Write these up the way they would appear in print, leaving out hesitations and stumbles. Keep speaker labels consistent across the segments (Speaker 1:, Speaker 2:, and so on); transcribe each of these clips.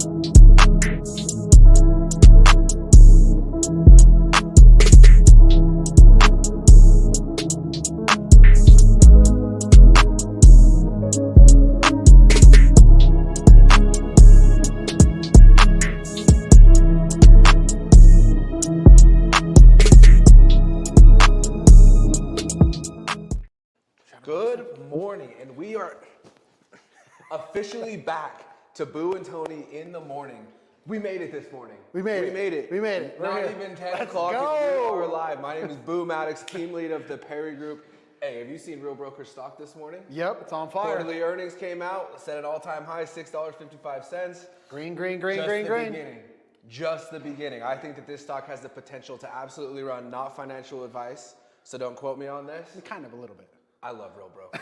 Speaker 1: Good morning, and we are officially back to Boo and Tony in the morning. We made it this morning.
Speaker 2: We made it.
Speaker 1: Not even 10 o'clock, and we are live. My name is Boo Maddox, team lead of the Perry Group. Hey, have you seen Real Broker stock this morning?
Speaker 2: Yep, it's on fire.
Speaker 1: Quarterly earnings came out, set an all-time high, $6.55.
Speaker 2: Green.
Speaker 1: Just the beginning. I think that this stock has the potential to absolutely run. Not financial advice, so don't quote me on this.
Speaker 2: Kind of a little bit.
Speaker 1: I love Real Broker.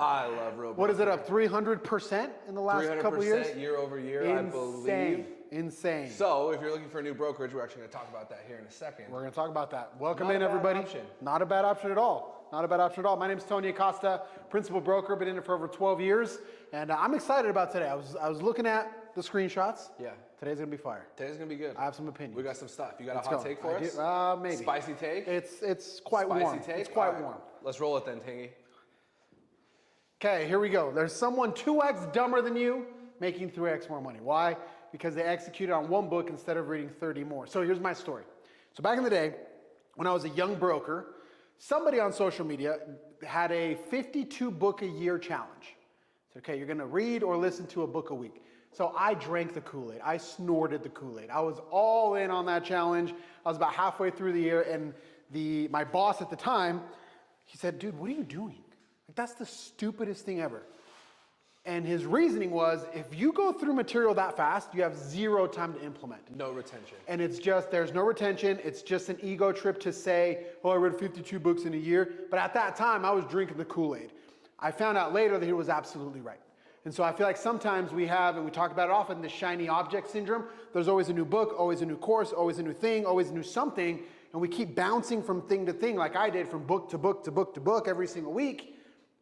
Speaker 1: I love Real Broker.
Speaker 2: What is it up? 300% in the last couple of years?
Speaker 1: 300% year over year, I believe.
Speaker 2: Insane.
Speaker 1: So if you're looking for a new brokerage, we're actually going to talk about that here in a second.
Speaker 2: We're going to talk about that. Welcome
Speaker 1: Not
Speaker 2: in,
Speaker 1: a bad
Speaker 2: everybody.
Speaker 1: option.
Speaker 2: Not a bad option at all. Not a bad option at all. My name is Tony Acosta, principal broker. Been in it for over 12 years, and I'm excited about today. I was looking at the screenshots.
Speaker 1: Yeah.
Speaker 2: Today's going to be fire.
Speaker 1: Today's going to be good.
Speaker 2: I have some opinions.
Speaker 1: We got some stuff. You got a hot take for us?
Speaker 2: Maybe.
Speaker 1: Spicy take?
Speaker 2: It's quite warm.
Speaker 1: Spicy take?
Speaker 2: It's quite
Speaker 1: All right.
Speaker 2: warm.
Speaker 1: Let's roll it then, Tingy.
Speaker 2: Okay, here we go. There's someone 2x dumber than you making 3x more money. Why? Because they executed on one book instead of reading 30 more. So here's my story. So back in the day, when I was a young broker, somebody on social media had a 52 book a year challenge. So, okay, you're gonna read or listen to a book a week. So I drank the Kool-Aid. I snorted the Kool-Aid. I was all in on that challenge. I was about halfway through the year, and my boss at the time, he said, "Dude, what are you doing? Like, that's the stupidest thing ever." And his reasoning was, if you go through material that fast, you have zero time to implement.
Speaker 1: No retention.
Speaker 2: And it's just, there's no retention. It's just an ego trip to say, oh, I read 52 books in a year. But at that time, I was drinking the Kool-Aid. I found out later that he was absolutely right. And so I feel like sometimes we have, and we talk about it often, the shiny object syndrome. There's always a new book, always a new course, always a new thing, always a new something. And we keep bouncing from thing to thing like I did, from book to book to book to book every single week.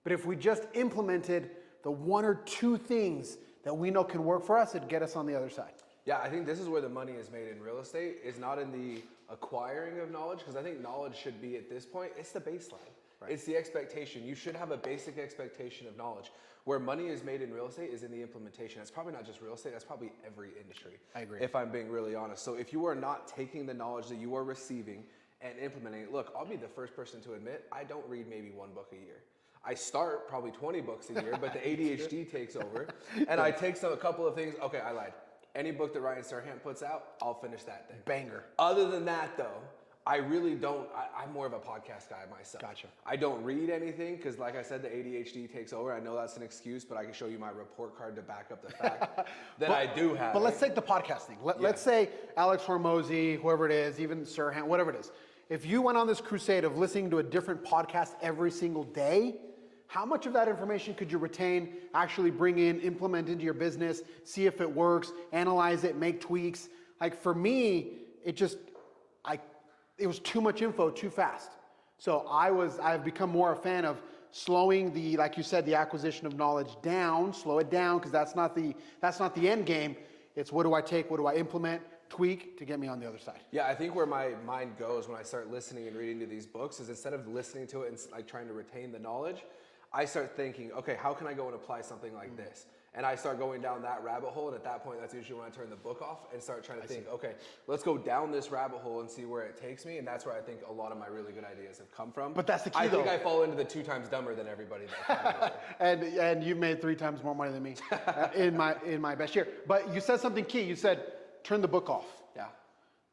Speaker 2: But if we just implemented the one or two things that we know can work for us, it'd get us on the other side.
Speaker 1: Yeah, I think this is where the money is made in real estate, is not in the acquiring of knowledge, because I think knowledge should be, at this point, it's the baseline. Right. It's the expectation. You should have a basic expectation of knowledge. Where money is made in real estate is in the implementation. It's probably not just real estate, that's probably every industry.
Speaker 2: I agree.
Speaker 1: If I'm being really honest. So if you are not taking the knowledge that you are receiving and implementing it, look, I'll be the first person to admit, I don't read maybe one book a year. I start probably 20 books a year, but the ADHD takes over. And I take a couple of things. Okay, I lied. Any book that Ryan Serhant puts out, I'll finish that thing.
Speaker 2: Banger.
Speaker 1: Other than that, though, I really don't. I'm more of a podcast guy myself.
Speaker 2: Gotcha.
Speaker 1: I don't read anything because, like I said, the ADHD takes over. I know that's an excuse, but I can show you my report card to back up the fact that I do have.
Speaker 2: But let's take the podcasting. Let's say Alex Hormozy, whoever it is, even Serhant, whatever it is. If you went on this crusade of listening to a different podcast every single day, how much of that information could you retain, actually bring in, implement into your business, see if it works, analyze it, make tweaks? Like for me, it was too much info too fast. So I've become more a fan of slowing the, like you said, the acquisition of knowledge down, slow it down, because that's not the end game. It's what do I take, what do I implement, tweak to get me on the other side.
Speaker 1: Yeah, I think where my mind goes when I start listening and reading to these books is, instead of listening to it and like trying to retain the knowledge, I start thinking, okay, how can I go and apply something like this? And I start going down that rabbit hole, and at that point, that's usually when I turn the book off and start trying to think, okay, let's go down this rabbit hole and see where it takes me, and that's where I think a lot of my really good ideas have come from.
Speaker 2: But that's the key,
Speaker 1: I think I fall into the 2 times dumber than everybody.
Speaker 2: And you've made 3 times more money than me in my best year. But you said something key. You said, turn the book off.
Speaker 1: Yeah.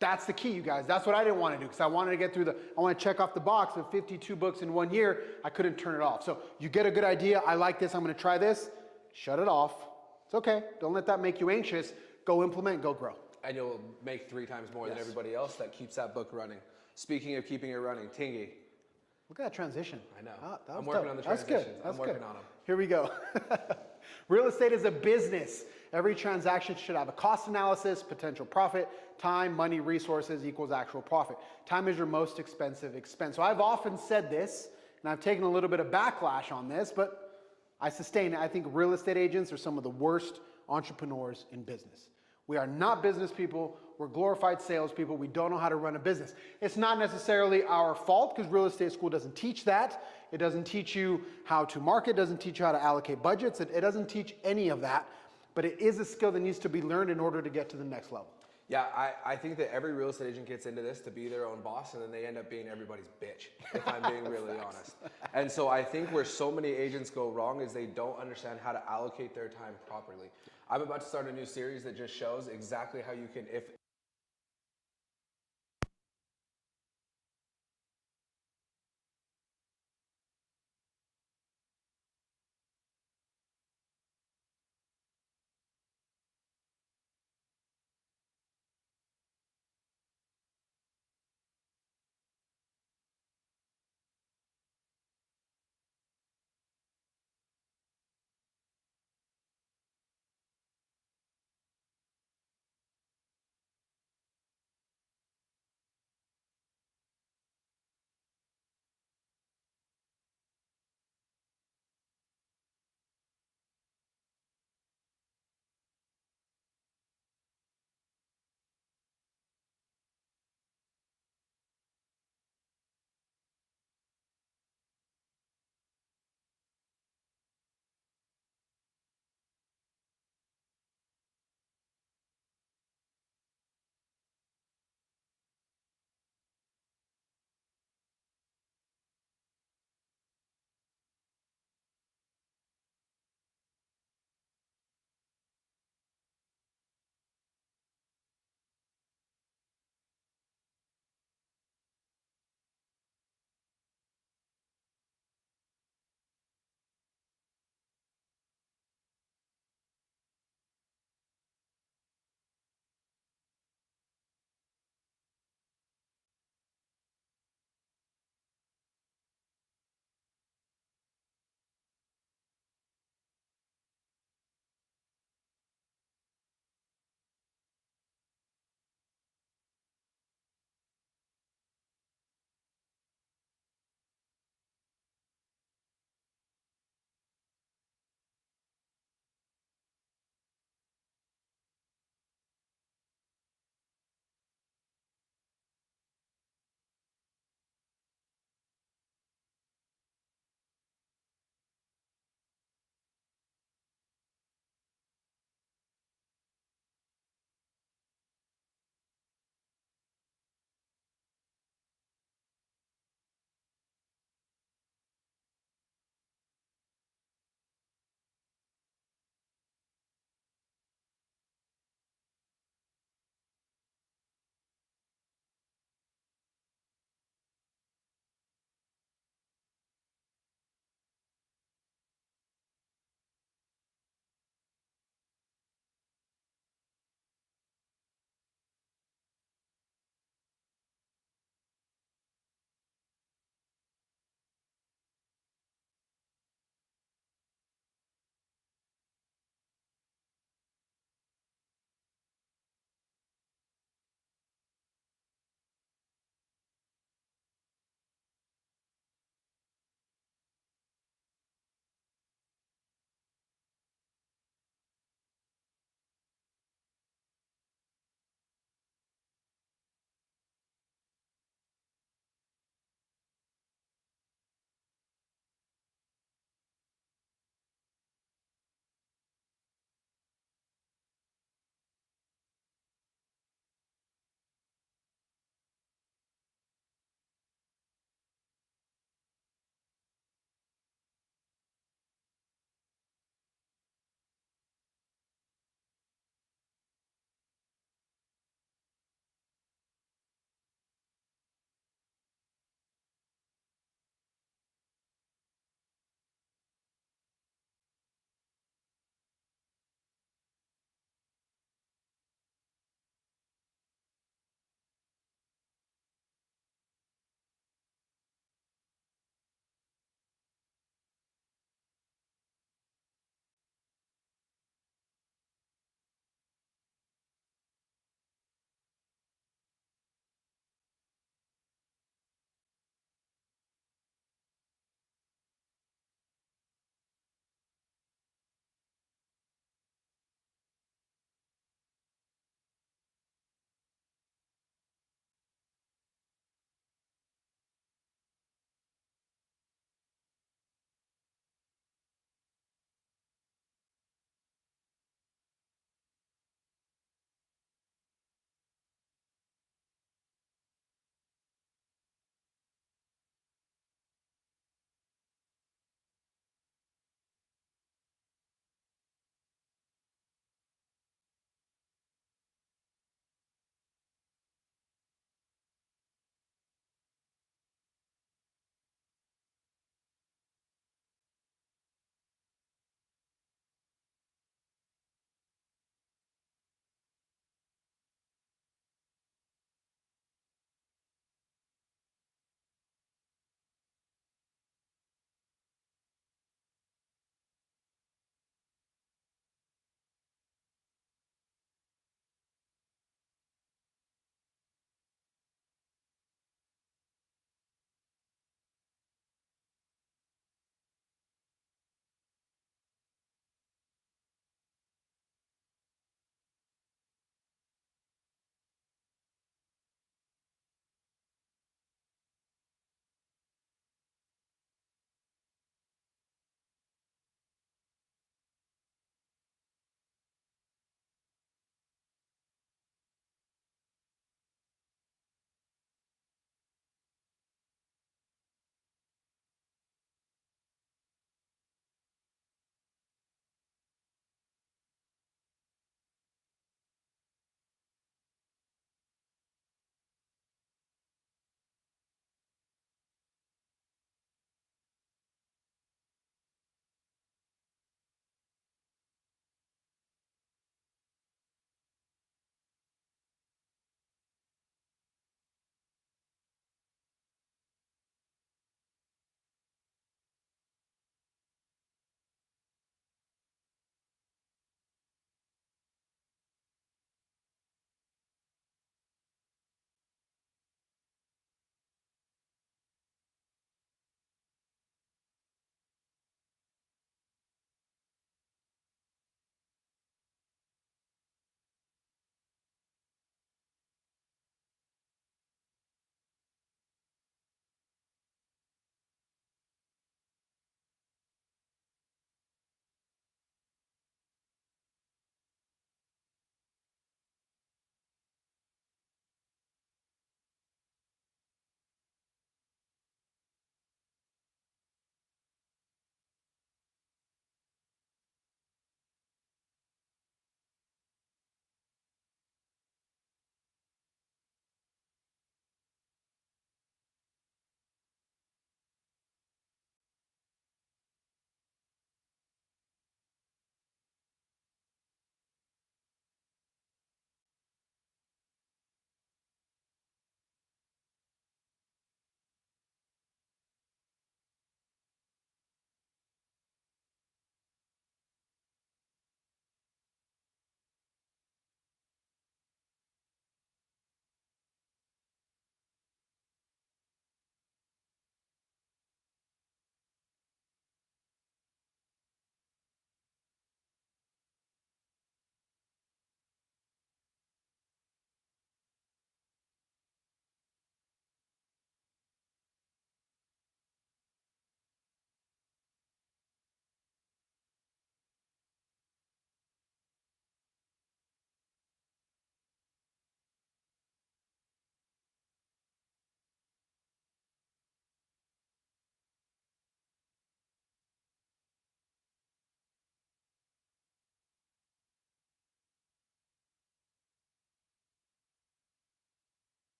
Speaker 2: That's the key, you guys. That's what I didn't want to do, because I wanted to get through I want to check off the box of 52 books in 1 year. I couldn't turn it off. So you get a good idea. I like this. I'm going to try this. Shut it off. It's okay. Don't let that make you anxious. Go implement, go grow.
Speaker 1: And you'll make 3 times more than everybody else that keeps that book running. Speaking of keeping it running, Tingy.
Speaker 2: Look at that transition.
Speaker 1: I know.
Speaker 2: I'm
Speaker 1: working on the transitions. I'm working on them.
Speaker 2: Here we go. Real estate is a business. Every transaction should have a cost analysis, potential profit, time, money, resources equals actual profit. Time is your most expensive expense. So I've often said this, and I've taken a little bit of backlash on this, but I sustain it. I think real estate agents are some of the worst entrepreneurs in business. We are not business people. We're glorified salespeople. We don't know how to run a business. It's not necessarily our fault because real estate school doesn't teach that. It doesn't teach you how to market, doesn't teach you how to allocate budgets. It doesn't teach any of that, but it is a skill that needs to be learned in order to get to the next level.
Speaker 1: Yeah, I think that every real estate agent gets into this to be their own boss, and then they end up being everybody's bitch, if I'm being really honest. And so I think where so many agents go wrong is they don't understand how to allocate their time properly. I'm about to start a new series that just shows exactly how you can,